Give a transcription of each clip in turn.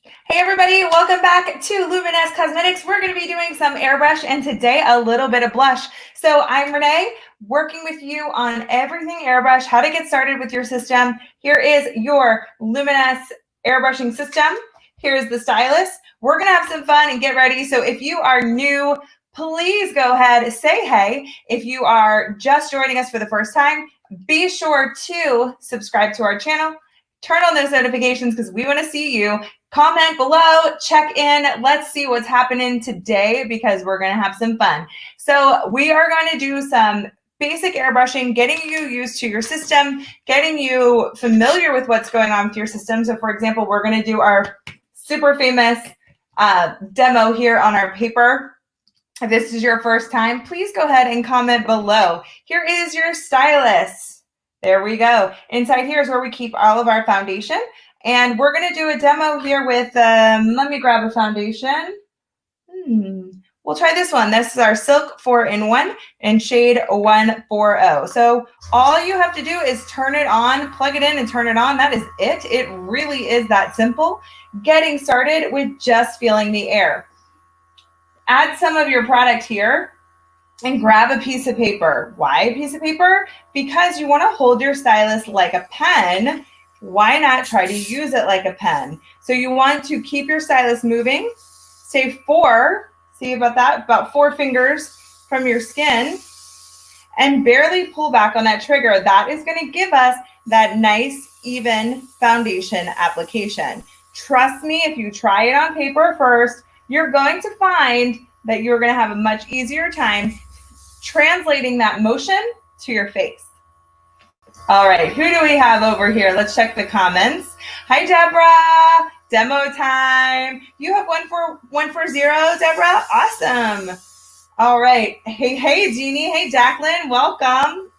Hey everybody, welcome back to Luminous Cosmetics. We're going to be doing some airbrush and today a little bit of blush. So I'm Renee, working with you on everything airbrush, how to get started with your system. Here is your Luminous airbrushing system. Here's the stylus. We're going to have some fun and get ready. So if you are new, please go ahead, say hey. If you are just joining us for the first time, be sure to subscribe to our channel. Turn on those notifications because we want to see you. Comment below, check in. Let's see what's happening today because we're going to have some fun. So we are going to do some basic airbrushing, getting you used to your system, getting you familiar with what's going on with your system. So for example, we're going to do our super famous demo here on our paper. If this is your first time, please go ahead and comment below. Here is your stylus. There we go. Inside here is where we keep all of our foundation. And we're going to do a demo here with, let me grab a foundation. We'll try this one. This is our Silk 4-in-1 in shade 140. So all you have to do is turn it on, plug it in and turn it on. That is it. It really is that simple. Getting started with just feeling the air. Add some of your product here and grab a piece of paper. Why a piece of paper? Because you want to hold your stylus like a pen. Why not try to use it like a pen? So you want to keep your stylus moving. Say see about that, about 4 fingers from your skin and barely pull back on that trigger. That is going to give us that nice, even foundation application. Trust me, if you try it on paper first, you're going to find that you're going to have a much easier time translating that motion to your face. All right, who do we have over here? Let's check the comments. Hi, Deborah. Demo time. You have 140, Deborah. Awesome. All right. Hey, Jeannie. Hey, Jacqueline. Welcome.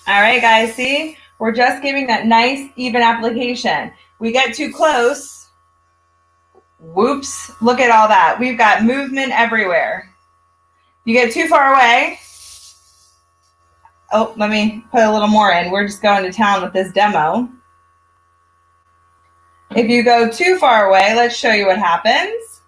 All right, guys. See, we're just giving that nice, even application. We get too close. Whoops. Look at all that. We've got movement everywhere. You get too far away. Oh, let me put a little more in. We're just going to town with this demo. If you go too far away, let's show you what happens.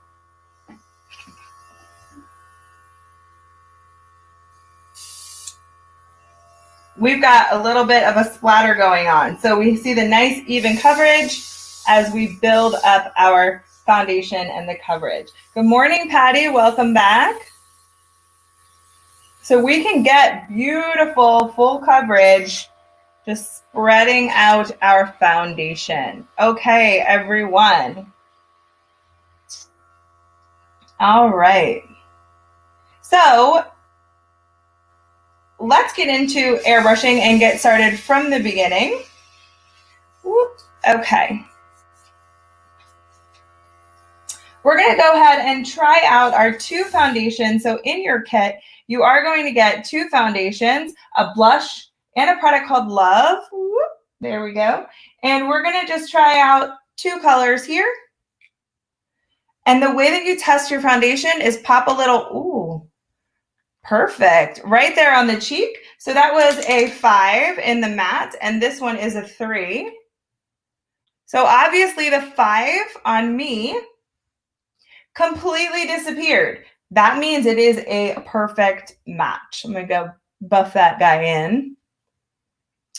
We've got a little bit of a splatter going on. So we see the nice even coverage as we build up our foundation and the coverage. Good morning, Patty. Welcome back. So we can get beautiful full coverage just spreading out our foundation. Okay, everyone. All right. So let's get into airbrushing and get started from the beginning. Whoop. Okay. We're going to go ahead and try out our 2 foundations. So in your kit, you are going to get 2 foundations, a blush, and a product called Love. Whoop, there we go. And we're going to just try out 2 colors here. And the way that you test your foundation is pop a little, ooh, perfect, right there on the cheek. So that was a 5 in the matte, and this one is a 3. So obviously the 5 on me completely disappeared. That means it is a perfect match. I'm going to go buff that guy in.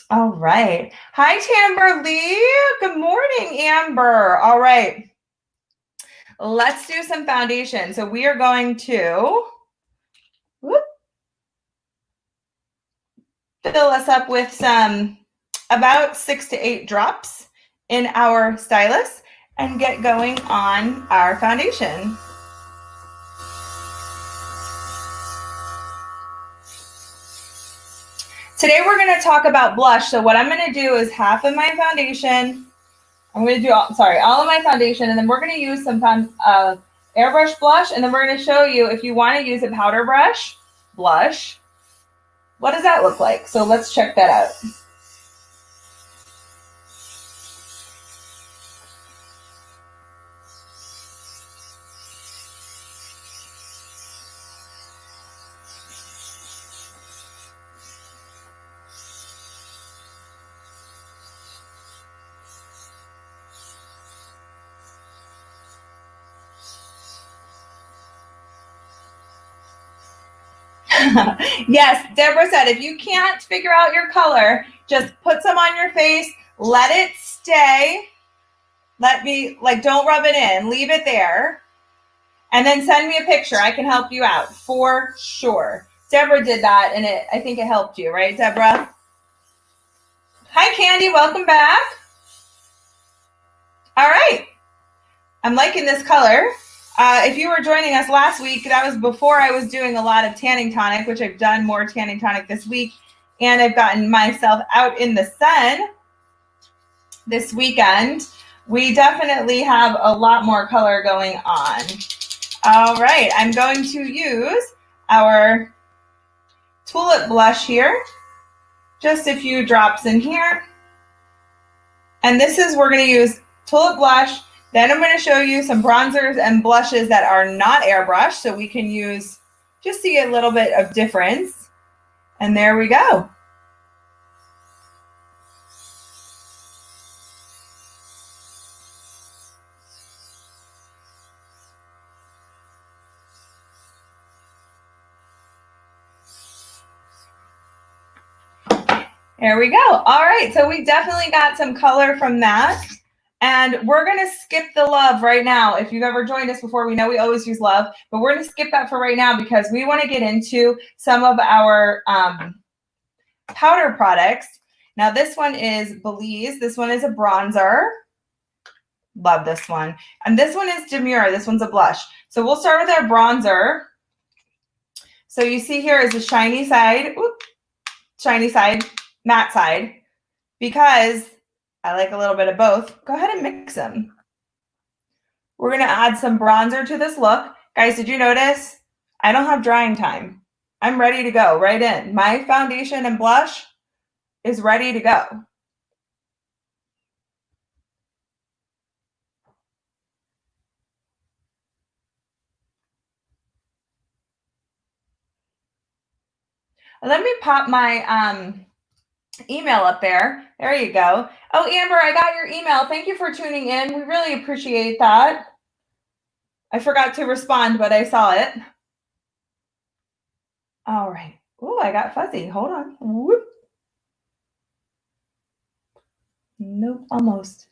All right. Hi, Tamber Lee. Good morning, Amber. All right. Let's do some foundation. So we are going to fill us up with some about 6 to 8 drops in our stylus and get going on our foundation. Today we're going to talk about blush. So what I'm going to do is half of my foundation. I'm going to do, all of my foundation, and then we're going to use some airbrush blush, and then we're going to show you if you want to use a powder brush blush, what does that look like? So let's check that out. Yes, Deborah said, if you can't figure out your color, just put some on your face, let it stay. Don't rub it in, leave it there. And then send me a picture. I can help you out for sure. Deborah did that, and I think it helped you, right, Deborah? Hi, Candy. Welcome back. All right. I'm liking this color. If you were joining us last week, that was before I was doing a lot of tanning tonic, which I've done more tanning tonic this week, and I've gotten myself out in the sun this weekend. We definitely have a lot more color going on. All right, I'm going to use our Tulip Blush here. Just a few drops in here. And we're going to use Tulip Blush. Then I'm going to show you some bronzers and blushes that are not airbrushed, so we can just see a little bit of difference. And there we go. There we go. All right, so we definitely got some color from that. And we're going to skip the love right now. If you've ever joined us before, we know we always use love, but we're going to skip that for right now because we want to get into some of our powder products. Now, this one is Belize. This one is a bronzer. Love this one. And this one is Demure. This one's a blush. So we'll start with our bronzer. So you see here is the shiny side, matte side, because I like a little bit of both. Go ahead and mix them. We're going to add some bronzer to this look. Guys, did you notice? I don't have drying time. I'm ready to go right in. My foundation and blush is ready to go. Let me pop my email up there. There you go. Oh, Amber, I got your email. Thank you for tuning in. We really appreciate that. I forgot to respond, but I saw it. All right. Oh, I got fuzzy. Hold on. Whoop. Nope, almost.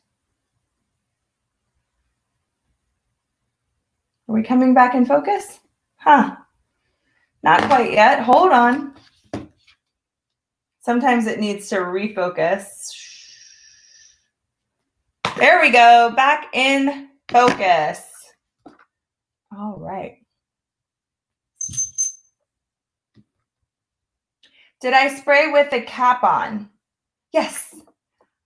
Are we coming back in focus? Huh. Not quite yet. Hold on. Sometimes it needs to refocus. There we go. Back in focus. All right. Did I spray with the cap on? Yes.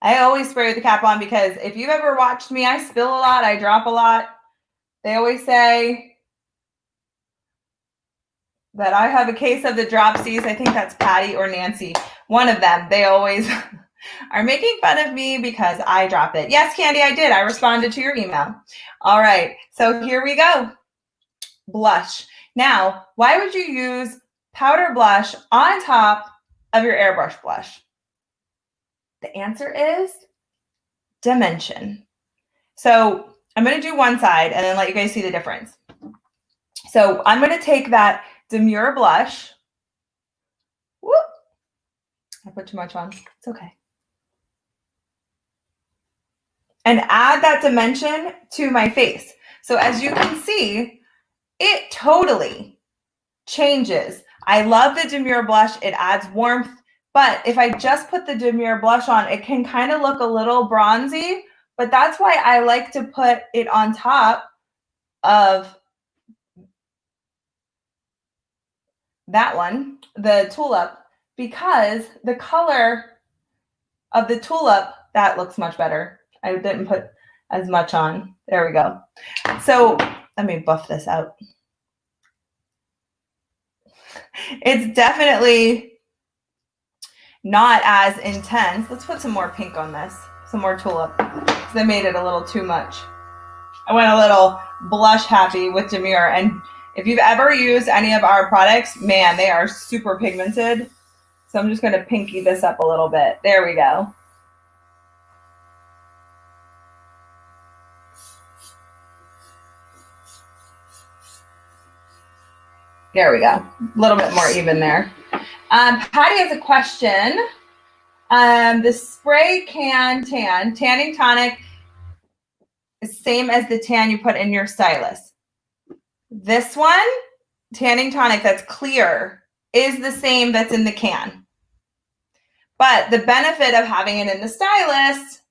I always spray with the cap on because if you've ever watched me, I spill a lot. I drop a lot. They always say that I have a case of the dropsies. I think that's Patty or Nancy. One of them. They always are making fun of me because I drop it. Yes, Candy, I did. I responded to your email. All right. So here we go. Blush. Now, why would you use powder blush on top of your airbrush blush? The answer is dimension. So I'm going to do one side and then let you guys see the difference. So I'm going to take that Demure blush. Whoop. I put too much on. It's okay. And add that dimension to my face. So as you can see, it totally changes. I love the Demure blush. It adds warmth. But if I just put the Demure blush on, it can kind of look a little bronzy. But that's why I like to put it on top of that one, the tulip, because the color of the tulip, that looks much better. I didn't put as much on. There we go. So let me buff this out. It's definitely not as intense. Let's put some more pink on this, some more tulip, because I made it a little too much. I went a little blush happy with Demure, and if you've ever used any of our products, man, they are super pigmented. So I'm just going to pinky this up a little bit. There we go. There we go. A little bit more even there. Patty has a question. The spray can tanning tonic is same as the tan you put in your stylus. This one, tanning tonic that's clear, is the same that's in the can. But the benefit of having it in the stylus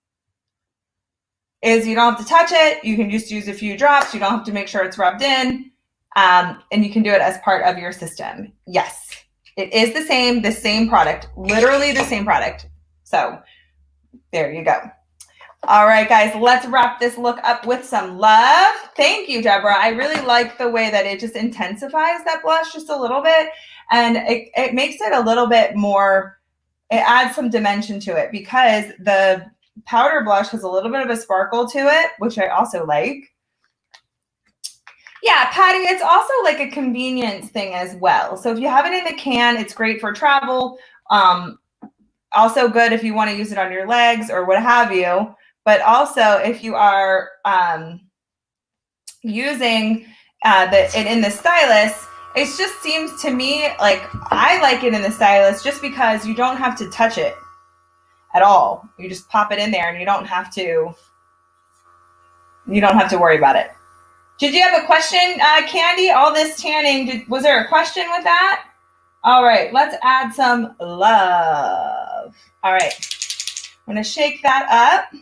is you don't have to touch it. You can just use a few drops. You don't have to make sure it's rubbed in. And you can do it as part of your system. Yes, it is the same product, literally the same product. So there you go. All right, guys, let's wrap this look up with some love. Thank you, Deborah. I really like the way that it just intensifies that blush just a little bit. And it makes it a little bit more, it adds some dimension to it because the powder blush has a little bit of a sparkle to it, which I also like. Yeah, Patty, it's also like a convenience thing as well. So if you have it in the can, it's great for travel. Also good if you want to use it on your legs or what have you. But also if you are using it in the stylus, it just seems to me like I like it in the stylus just because you don't have to touch it at all. You just pop it in there and you don't have to worry about it. Did you have a question, Candy? All this tanning, was there a question with that? All right, let's add some love. All right, I'm gonna shake that up.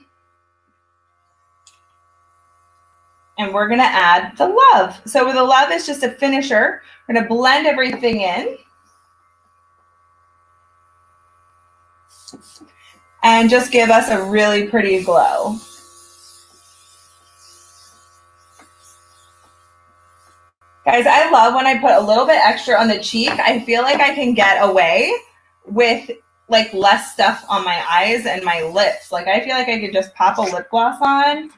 And we're gonna add the love. So the love is just a finisher. We're gonna blend everything in. And just give us a really pretty glow. Guys, I love when I put a little bit extra on the cheek. I feel like I can get away with like less stuff on my eyes and my lips. Like I feel like I could just pop a lip gloss on,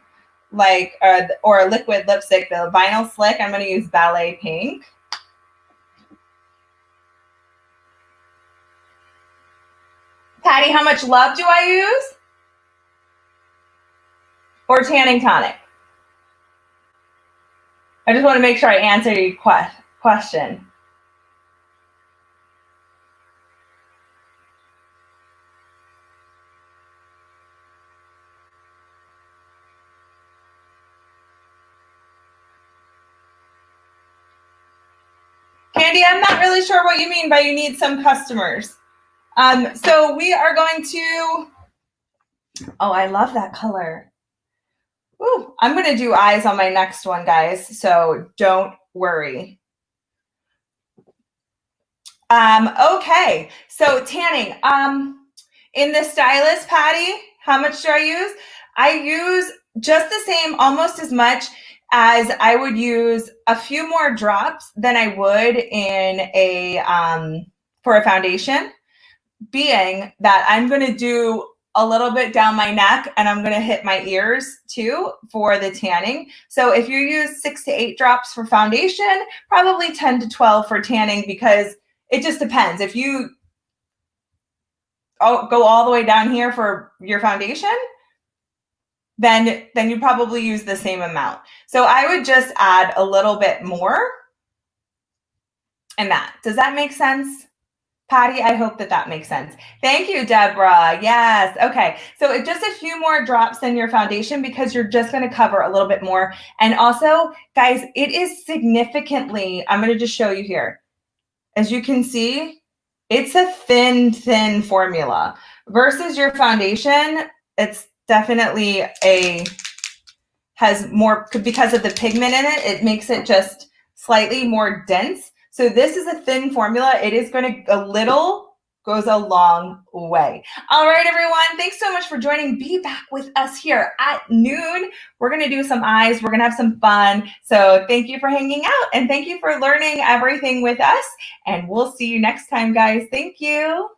like or a liquid lipstick, the Vinyl Slick. I'm going to use Ballet Pink. Patty, how much love do I use? Or tanning tonic? I just want to make sure I answer your question. Candy, I'm not really sure what you mean by you need some customers. So we are going to, oh, I love that color. Ooh, I'm going to do eyes on my next one, guys, so don't worry. Okay, so tanning. In the stylus, Patty, how much do I use? I use just the same, almost as much as I would use a few more drops than I would in a for a foundation, being that I'm going to do a little bit down my neck and I'm going to hit my ears too for the tanning. So if you use 6 to 8 drops for foundation, probably 10 to 12 for tanning, because it just depends. If you go all the way down here for your foundation, then you probably use the same amount. So I would just add a little bit more in that. Does that make sense? Patty, I hope that makes sense. Thank you, Deborah. Yes. Okay. So just a few more drops than your foundation because you're just going to cover a little bit more. And also, guys, it is significantly, I'm going to just show you here. As you can see, it's a thin formula versus your foundation. It's definitely has more, because of the pigment in it, it makes it just slightly more dense. So this is a thin formula. It is going to, goes a long way. All right, everyone. Thanks so much for joining. Be back with us here at noon. We're going to do some eyes. We're going to have some fun. So thank you for hanging out and thank you for learning everything with us. And we'll see you next time, guys. Thank you.